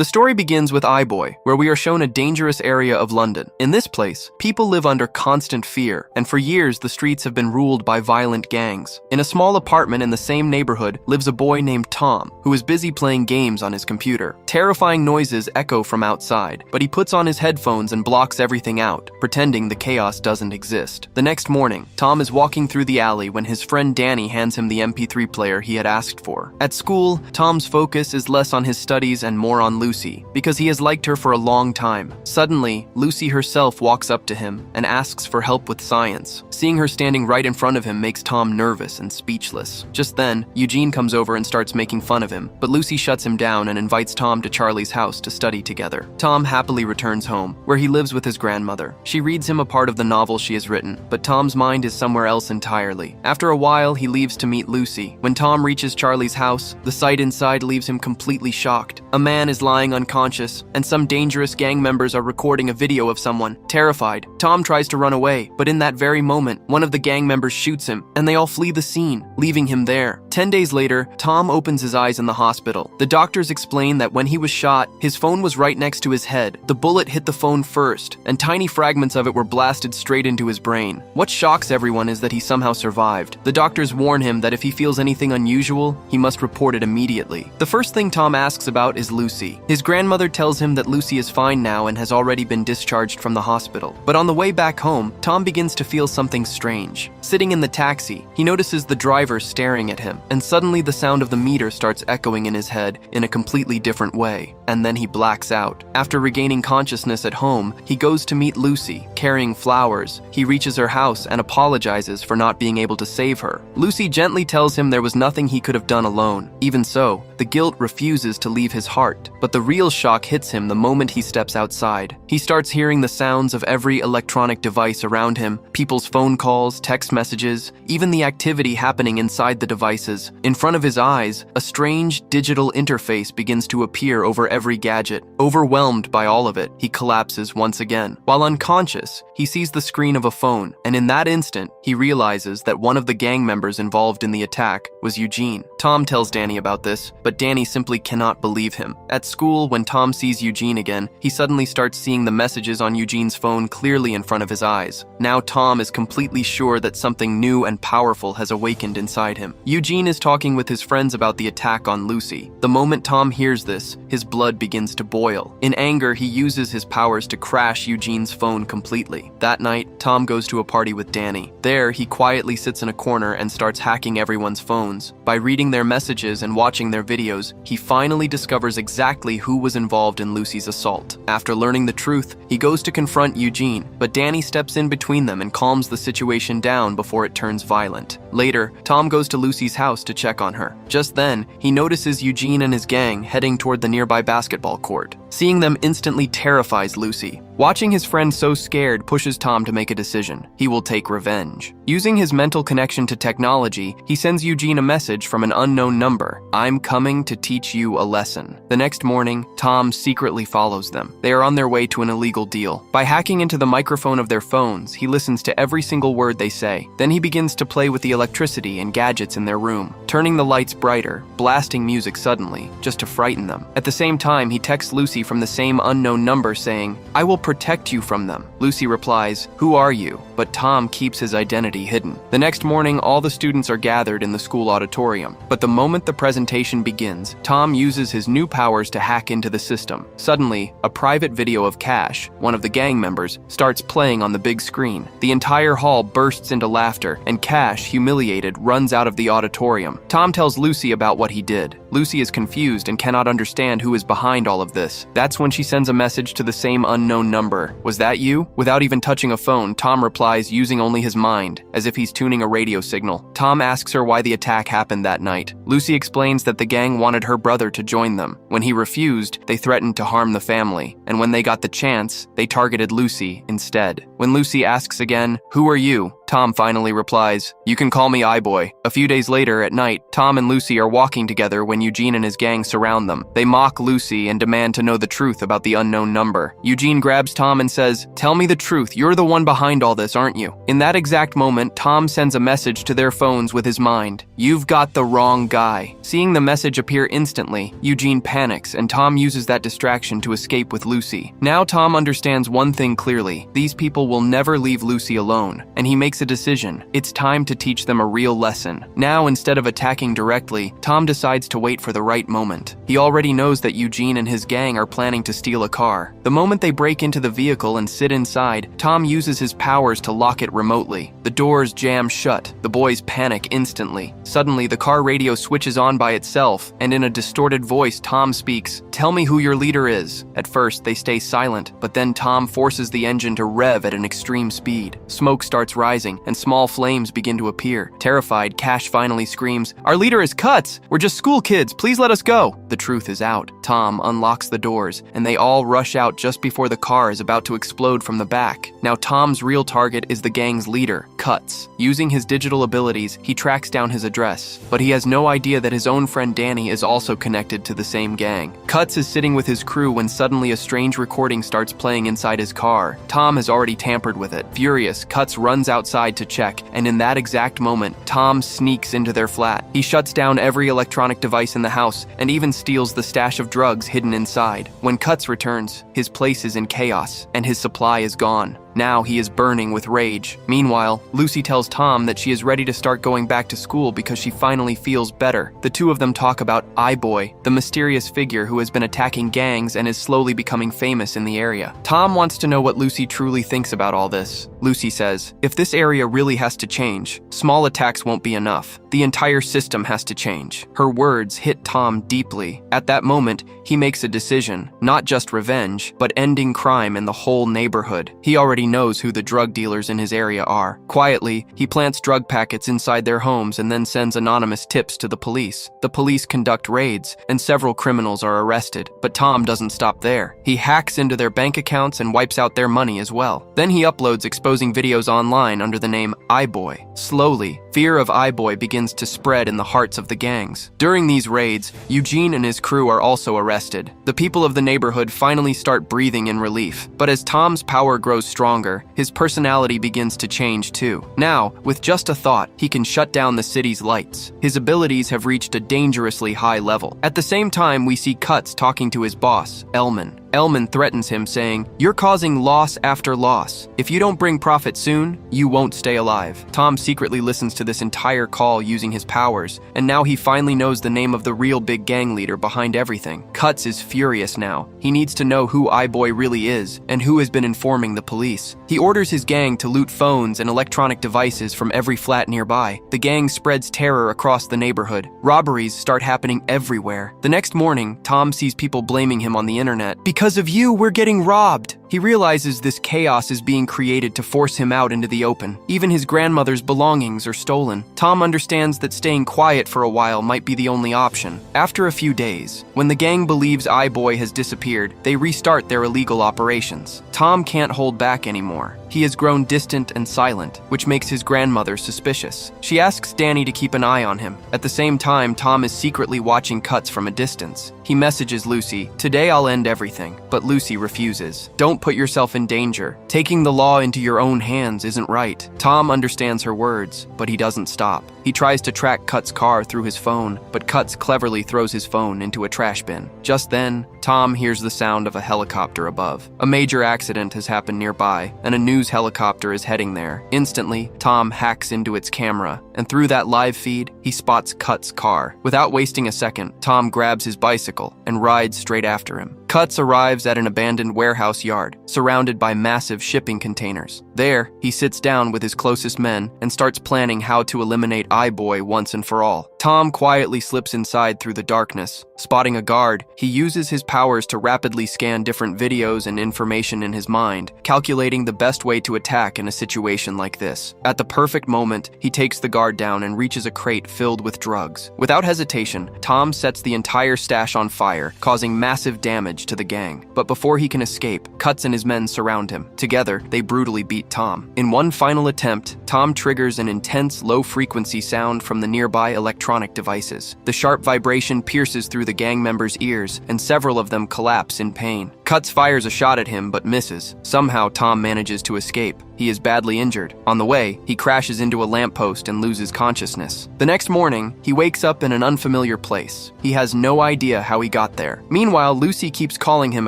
The story begins with Eyeboy, where we are shown a dangerous area of London. In this place, people live under constant fear, and for years the streets have been ruled by violent gangs. In a small apartment in the same neighborhood lives a boy named Tom, who is busy playing games on his computer. Terrifying noises echo from outside, but he puts on his headphones and blocks everything out, pretending the chaos doesn't exist. The next morning, Tom is walking through the alley when his friend Danny hands him the MP3 player he had asked for. At school, Tom's focus is less on his studies and more on Lucy, because he has liked her for a long time. Suddenly, Lucy herself walks up to him and asks for help with science. Seeing her standing right in front of him makes Tom nervous and speechless. Just then, Eugene comes over and starts making fun of him, but Lucy shuts him down and invites Tom to Charlie's house to study together. Tom happily returns home, where he lives with his grandmother. She reads him a part of the novel she has written, but Tom's mind is somewhere else entirely. After a while, he leaves to meet Lucy. When Tom reaches Charlie's house, the sight inside leaves him completely shocked. A man is lying unconscious, and some dangerous gang members are recording a video of someone. Terrified, Tom tries to run away, but in that very moment, one of the gang members shoots him, and they all flee the scene, leaving him there. 10 days later, Tom opens his eyes in the hospital. The doctors explain that when he was shot, his phone was right next to his head. The bullet hit the phone first, and tiny fragments of it were blasted straight into his brain. What shocks everyone is that he somehow survived. The doctors warn him that if he feels anything unusual, he must report it immediately. The first thing Tom asks about is Lucy. His grandmother tells him that Lucy is fine now and has already been discharged from the hospital. But on the way back home, Tom begins to feel something strange. Sitting in the taxi, he notices the driver staring at him, and suddenly the sound of the meter starts echoing in his head in a completely different way, and then he blacks out. After regaining consciousness at home, he goes to meet Lucy, carrying flowers. He reaches her house and apologizes for not being able to save her. Lucy gently tells him there was nothing he could have done alone. Even so, the guilt refuses to leave his heart, but the real shock hits him the moment he steps outside. He starts hearing the sounds of every electronic device around him, people's phone calls, text messages, even the activity happening inside the devices. In front of his eyes, a strange digital interface begins to appear over every gadget. Overwhelmed by all of it, he collapses once again. While unconscious, he sees the screen of a phone, and in that instant, he realizes that one of the gang members involved in the attack was Eugene. Tom tells Danny about this, but Danny simply cannot believe him. At school, when Tom sees Eugene again, he suddenly starts seeing the messages on Eugene's phone clearly in front of his eyes. Now Tom is completely sure that something new and powerful has awakened inside him. Eugene is talking with his friends about the attack on Lucy. The moment Tom hears this, his blood begins to boil. In anger, he uses his powers to crash Eugene's phone completely. That night, Tom goes to a party with Danny. There, he quietly sits in a corner and starts hacking everyone's phones. By reading their messages and watching their videos, he finally discovers exactly who was involved in Lucy's assault. After learning the truth, he goes to confront Eugene, but Danny steps in between them and calms the situation down before it turns violent. Later, Tom goes to Lucy's house to check on her. Just then, he notices Eugene and his gang heading toward the nearby basketball court. Seeing them instantly terrifies Lucy. Watching his friend so scared pushes Tom to make a decision. He will take revenge. Using his mental connection to technology, he sends Eugene a message from an unknown number. "I'm coming to teach you a lesson." The next morning, Tom secretly follows them. They are on their way to an illegal deal. By hacking into the microphone of their phones, he listens to every single word they say. Then he begins to play with the electricity and gadgets in their room, turning the lights brighter, blasting music suddenly, just to frighten them. At the same time, he texts Lucy from the same unknown number saying, "I will protect you from them." Lucy replies, "Who are you?" But Tom keeps his identity hidden. The next morning, all the students are gathered in the school auditorium. But the moment the presentation begins, Tom uses his new powers to hack into the system. Suddenly, a private video of Cash, one of the gang members, starts playing on the big screen. The entire hall bursts into laughter, and Cash, humiliated, runs out of the auditorium. Tom tells Lucy about what he did. Lucy is confused and cannot understand who is behind all of this. That's when she sends a message to the same unknown number. "Was that you?" Without even touching a phone, Tom replies using only his mind, as if he's tuning a radio signal. Tom asks her why the attack happened that night. Lucy explains that the gang wanted her brother to join them. When he refused, they threatened to harm the family, and when they got the chance, they targeted Lucy instead. When Lucy asks again, "Who are you?" Tom finally replies, "You can call me Eyeboy." A few days later, at night, Tom and Lucy are walking together when when Eugene and his gang surround them. They mock Lucy and demand to know the truth about the unknown number. Eugene grabs Tom and says, "Tell me the truth, you're the one behind all this, aren't you?" In that exact moment, Tom sends a message to their phones with his mind. "You've got the wrong guy." Seeing the message appear instantly, Eugene panics and Tom uses that distraction to escape with Lucy. Now Tom understands one thing clearly: these people will never leave Lucy alone, and he makes a decision. It's time to teach them a real lesson. Now, instead of attacking directly, Tom decides to wait for the right moment. He already knows that Eugene and his gang are planning to steal a car. The moment they break into the vehicle and sit inside, Tom uses his powers to lock it remotely. The doors jam shut. The boys panic instantly. Suddenly, the car radio switches on by itself, and in a distorted voice, Tom speaks, "Tell me who your leader is." At first, they stay silent, but then Tom forces the engine to rev at an extreme speed. Smoke starts rising, and small flames begin to appear. Terrified, Cash finally screams, "Our leader is Cuts! We're just school kids, please let us go!" The truth is out. Tom unlocks the doors, and they all rush out just before the car is about to explode from the back. Now Tom's real target is the gang's leader, Cuts. Using his digital abilities, he tracks down his address, but he has no idea that his own friend Danny is also connected to the same gang. Cuts is sitting with his crew when suddenly a strange recording starts playing inside his car. Tom has already tampered with it. Furious, Cuts runs outside to check, and in that exact moment, Tom sneaks into their flat. He shuts down every electronic device in the house and even steals the stash of drugs hidden inside. When Cuts returns, his place is in chaos, and his supply is gone. Now he is burning with rage. Meanwhile, Lucy tells Tom that she is ready to start going back to school because she finally feels better. The two of them talk about I-Boy, the mysterious figure who has been attacking gangs and is slowly becoming famous in the area. Tom wants to know what Lucy truly thinks about all this. Lucy says, "If this area really has to change, small attacks won't be enough. The entire system has to change." Her words hit Tom deeply. At that moment, he makes a decision, not just revenge, but ending crime in the whole neighborhood. He already knows who the drug dealers in his area are. Quietly, he plants drug packets inside their homes and then sends anonymous tips to the police. The police conduct raids, and several criminals are arrested. But Tom doesn't stop there. He hacks into their bank accounts and wipes out their money as well. Then he uploads exposing videos online under the name I-Boy. Slowly, fear of I-Boy begins to spread in the hearts of the gangs. During these raids, Eugene and his crew are also arrested. The people of the neighborhood finally start breathing in relief. But as Tom's power grows stronger, his personality begins to change too. Now, with just a thought, he can shut down the city's lights. His abilities have reached a dangerously high level. At the same time, we see Cuts talking to his boss, Elman. Elman threatens him, saying, "You're causing loss after loss. If you don't bring profit soon, you won't stay alive." Tom secretly listens to this entire call using his powers, and now he finally knows the name of the real big gang leader behind everything. Cuts is furious now. He needs to know who I-Boy really is, and who has been informing the police. He orders his gang to loot phones and electronic devices from every flat nearby. The gang spreads terror across the neighborhood. Robberies start happening everywhere. The next morning, Tom sees people blaming him on the internet. "Because of you, we're getting robbed." He realizes this chaos is being created to force him out into the open. Even his grandmother's belongings are stolen. Tom understands that staying quiet for a while might be the only option. After a few days, when the gang believes I-Boy has disappeared, they restart their illegal operations. Tom can't hold back anymore. He has grown distant and silent, which makes his grandmother suspicious. She asks Danny to keep an eye on him. At the same time, Tom is secretly watching Cuts from a distance. He messages Lucy, "Today I'll end everything," but Lucy refuses. "Don't put yourself in danger. Taking the law into your own hands isn't right." Tom understands her words, but he doesn't stop. He tries to track Cuts' car through his phone, but Cuts cleverly throws his phone into a trash bin. Just then, Tom hears the sound of a helicopter above. A major accident has happened nearby, and a news helicopter is heading there. Instantly, Tom hacks into its camera, and through that live feed, he spots Cuts' car. Without wasting a second, Tom grabs his bicycle and rides straight after him. Cuts arrives at an abandoned warehouse yard, surrounded by massive shipping containers. There, he sits down with his closest men and starts planning how to eliminate I-Boy once and for all. Tom quietly slips inside through the darkness. Spotting a guard, he uses his powers to rapidly scan different videos and information in his mind, calculating the best way to attack in a situation like this. At the perfect moment, he takes the guard down and reaches a crate filled with drugs. Without hesitation, Tom sets the entire stash on fire, causing massive damage message to the gang. But before he can escape, Cuts and his men surround him. Together, they brutally beat Tom. In one final attempt, Tom triggers an intense, low-frequency sound from the nearby electronic devices. The sharp vibration pierces through the gang members' ears, and several of them collapse in pain. Cuts fires a shot at him, but misses. Somehow, Tom manages to escape. He is badly injured. On the way, he crashes into a lamppost and loses consciousness. The next morning, he wakes up in an unfamiliar place. He has no idea how he got there. Meanwhile, Lucy keeps calling him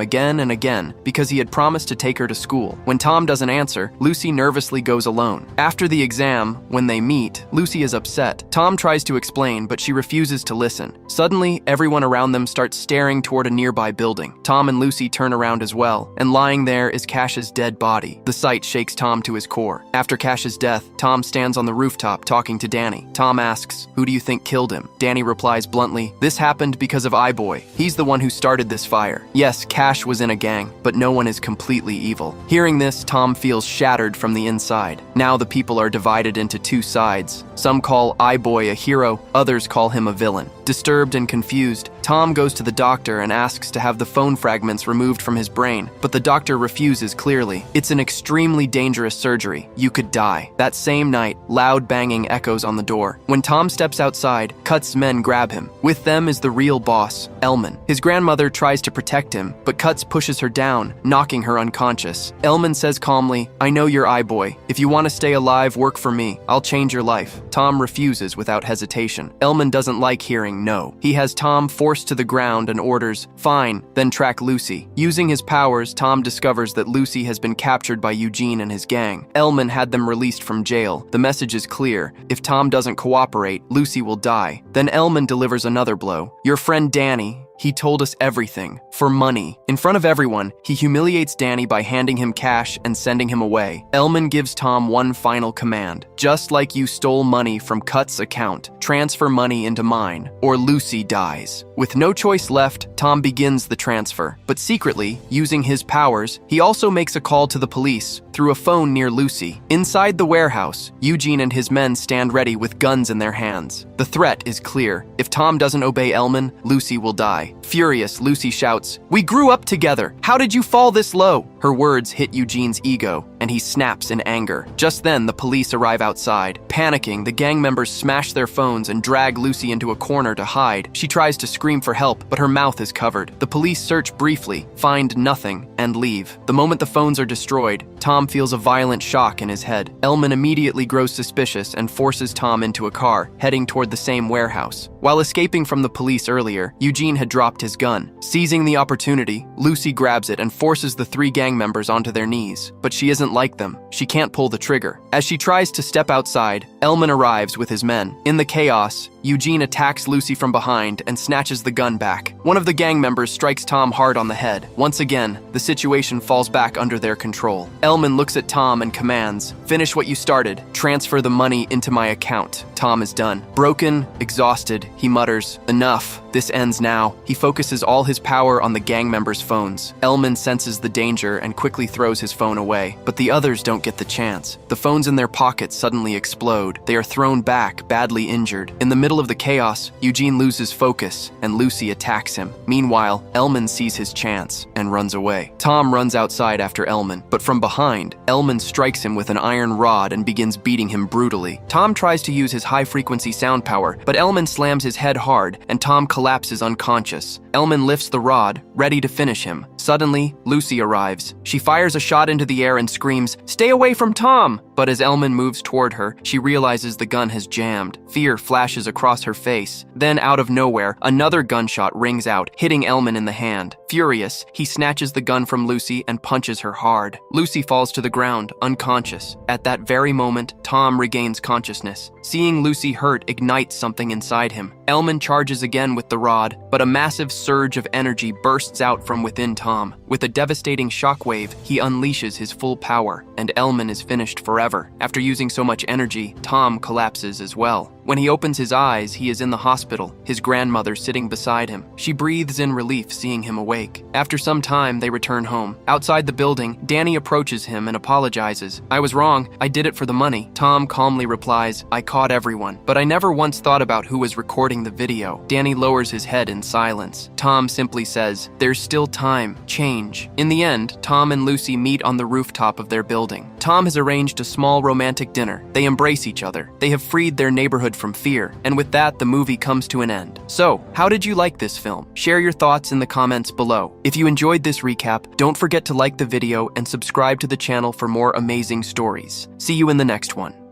again and again because he had promised to take her to school. When Tom doesn't answer, Lucy nervously goes alone. After the exam, when they meet, Lucy is upset. Tom tries to explain, but she refuses to listen. Suddenly, everyone around them starts staring toward a nearby building. Tom and Lucy turn around as well, and lying there is Cash's dead body. The sight shakes Tom to his core. After Cash's death, Tom stands on the rooftop talking to Danny. Tom asks, "Who do you think killed him?" Danny replies bluntly, "This happened because of I-Boy. He's the one who started this fire." Yes, Cash was in a gang, but no one is completely evil. Hearing this, Tom feels shattered from the inside. Now the people are divided into two sides. Some call I-Boy a hero, others call him a villain. Disturbed and confused, Tom goes to the doctor and asks to have the phone fragments removed from his brain, but the doctor refuses clearly. It's an extremely dangerous surgery. You could die. That same night, loud banging echoes on the door. When Tom steps outside, Cuts' men grab him. With them is the real boss, Elman. His grandmother tries to protect him, but Cuts pushes her down, knocking her unconscious. Elman says calmly, "I know you're I-Boy. If you want to stay alive, work for me. I'll change your life." Tom refuses without hesitation. Elman doesn't like hearing no. He has Tom forced to the ground and orders, "Fine, then track Lucy." Using his powers, Tom discovers that Lucy has been captured by Eugene and his gang. Elman had them released from jail. The message is clear. If Tom doesn't cooperate, Lucy will die. Then Elman delivers another blow. "Your friend Danny, he told us everything. For money." In front of everyone, he humiliates Danny by handing him cash and sending him away. Elman gives Tom one final command. "Just like you stole money from Cuts' account, transfer money into mine, or Lucy dies." With no choice left, Tom begins the transfer. But secretly, using his powers, he also makes a call to the police through a phone near Lucy. Inside the warehouse, Eugene and his men stand ready with guns in their hands. The threat is clear. If Tom doesn't obey Elman, Lucy will die. Furious, Lucy shouts, "We grew up together. How did you fall this low?" Her words hit Eugene's ego, and he snaps in anger. Just then, the police arrive outside. Panicking, the gang members smash their phones and drag Lucy into a corner to hide. She tries to scream for help, but her mouth is covered. The police search briefly, find nothing, and leave. The moment the phones are destroyed, Tom feels a violent shock in his head. Elman immediately grows suspicious and forces Tom into a car, heading toward the same warehouse. While escaping from the police earlier, Eugene had dropped his gun. Seizing the opportunity, Lucy grabs it and forces the three gang members onto their knees. But she isn't like them. She can't pull the trigger. As she tries to step outside, Elman arrives with his men. In the chaos, Eugene attacks Lucy from behind and snatches the gun back. One of the gang members strikes Tom hard on the head. Once again, the situation falls back under their control. Elman looks at Tom and commands, "Finish what you started. Transfer the money into my account." Tom is done. Broken, exhausted, he mutters, "Enough. This ends now." He focuses all his power on the gang members' phones. Elman senses the danger and quickly throws his phone away, but the others don't get the chance. The phones in their pockets suddenly explode. They are thrown back, badly injured. In the middle of the chaos, Eugene loses focus, and Lucy attacks him. Meanwhile, Elman sees his chance and runs away. Tom runs outside after Elman, but from behind, Elman strikes him with an iron rod and begins beating him brutally. Tom tries to use his high-frequency sound power, but Elman slams his head hard, and Tom collapses unconscious. Elman lifts the rod, ready to finish him. Suddenly, Lucy arrives. She fires a shot into the air and screams, "Stay away from Tom!" But as Elman moves toward her, she realizes the gun has jammed. Fear flashes across her face. Then, out of nowhere, another gunshot rings out, hitting Elman in the hand. Furious, he snatches the gun from Lucy and punches her hard. Lucy falls to the ground, unconscious. At that very moment, Tom regains consciousness. Seeing Lucy hurt ignites something inside him. Elman charges again with the rod, but a massive surge of energy bursts out from within Tom. With a devastating shockwave, he unleashes his full power, and Elman is finished forever. After using so much energy, Tom collapses as well. When he opens his eyes, eyes, he is in the hospital, his grandmother sitting beside him. She breathes in relief seeing him awake. After some time, they return home. Outside the building, Danny approaches him and apologizes. "I was wrong. I did it for the money." Tom calmly replies, "I caught everyone, but I never once thought about who was recording the video." Danny lowers his head in silence. Tom simply says, "There's still time. Change." In the end, Tom and Lucy meet on the rooftop of their building. Tom has arranged a small romantic dinner. They embrace each other. They have freed their neighborhood from fear, and with that, the movie comes to an end. So, how did you like this film? Share your thoughts in the comments below. If you enjoyed this recap, don't forget to like the video and subscribe to the channel for more amazing stories. See you in the next one.